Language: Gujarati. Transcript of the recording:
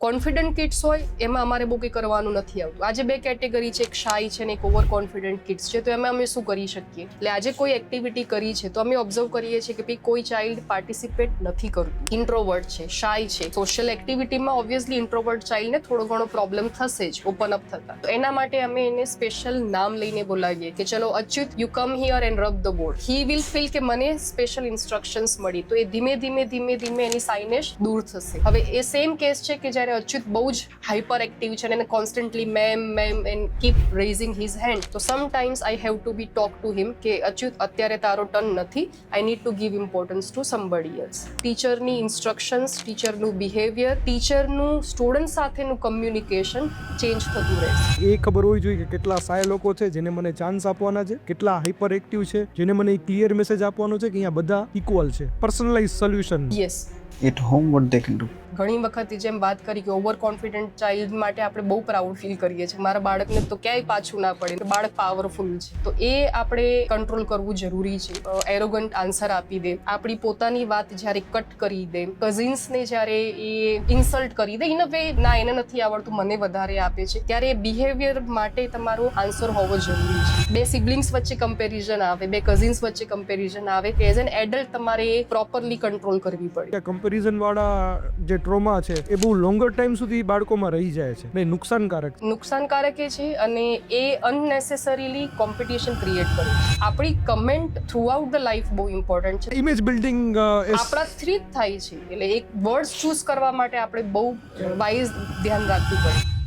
કોન્ફિડન્ટ કિડ્સ હોય એમાં અમારે બહુ કંઈ કરવાનું નથી આવતું. આજે બે કેટેગરી છે, એક શાય છે ને એક ઓવર કોન્ફિડન્ટ કિડ્સ છે. તો એમાં અમે શું કરી શકીએ? એટલે આજે કોઈ એક્ટિવિટી કરી છે તો અમે ઓબ્ઝર્વ કરીએ છીએ કે ભાઈ કોઈ ચાઇલ્ડ પાર્ટિસિપેટ નથી કરતું, ઇન્ટ્રોવર્ટ છે, શાય છે. સોશિયલ એક્ટિવિટીમાં ઓબ્વિયસલી ઇન્ટ્રોવર્ટ ચાઇલ્ડને થોડો ઘણો પ્રોબ્લેમ થશે જ ઓપન અપ થતા. તો એના માટે અમે એને સ્પેશિયલ નામ લઈને બોલાવીએ કે ચલો Achyut, you come here and rub the board. He will feel કે મને સ્પેશિયલ ઇન્સ્ટ્રક્શન્સ મળી. તો એ ધીમે ધીમે એની સાઇનેશ દૂર થશે. હવે એ સેમ કેસ છે કે જ્યારે અચ્યુત બહુ જ હાઇપર એક્ટિવ છે અને constantly ma'am and keep raising his hand. તો sometimes I have to be talk to him કે અચ્યુત અત્યારે તારો ટર્ન નથી, I need to give importance to somebody else. ટીચરની ઇન્સ્ટ્રક્શન્સ, ટીચરનું બિહેવિયર, ટીચરનું સ્ટુડન્ટ સાથેનું કમ્યુનિકેશન ચેન્જ થતું રહેશે. એ ખબર હોવી જોઈએ કે કેટલા સાય લોકો છે જેને મને ચાન્સ આપવાના છે, કેટલા હાઇપર એક્ટિવ છે જેને મને ક્લિયર મેસેજ આપવાનો છે કે અહીંયા બધા ઇક્વલ છે. Personalise solution. Yes. At home, what they can do? ઘણી વખત જેમ વાત કરી કે ઓવર કોન્ફિડન્ટ ચાઇલ્ડ માટે આપણે બહુ પ્રાઉડ ફીલ કરીએ છીએ, મારા બાળકને તો ક્યાંય પાછું ના પડે, બાળક પાવરફુલ છે. તો એ આપણે કંટ્રોલ કરવું જરૂરી છે. એરોગન્ટ આન્સર આપી દે, આપણી પોતાની વાત જ્યારે કટ કરી દે, કઝિન્સને જ્યારે એ ઇન્સલ્ટ કરી દે, ઇન અ વે ના એને નથી આવડતું મને વધારે આપે છે, ત્યારે બિહેવિયર માટે તમારો આન્સર હોવો જરૂરી છે. બે સિબ્લિંગ્સ વચ્ચે કમ્પેરિઝન આવે, બે કઝિન્સ વચ્ચે કમ્પેરિઝન આવે, એઝ એન એડલ્ટ તમારે પ્રોપરલી કંટ્રોલ કરવી પડે. કમ્પેરિઝન વાળા જે ટ્રોમા છે એ બહુ લોંગર ટાઈમ સુધી બાળકોમાં રહી જાય છે ને નુકસાનકારક એ છે અને એ અનનેસેસરીલી કોમ્પિટિશન ક્રિએટ કરે છે. આપણી comment through out the life બહુ ઇમ્પોર્ટન્ટ છે. ઇમેજ બિલ્ડિંગ આપણાથી જ થાય છે, એટલે એક વર્ડ્સ ચૂઝ કરવા માટે આપણે બહુ વાઇઝ ધ્યાન રાખવું પડે.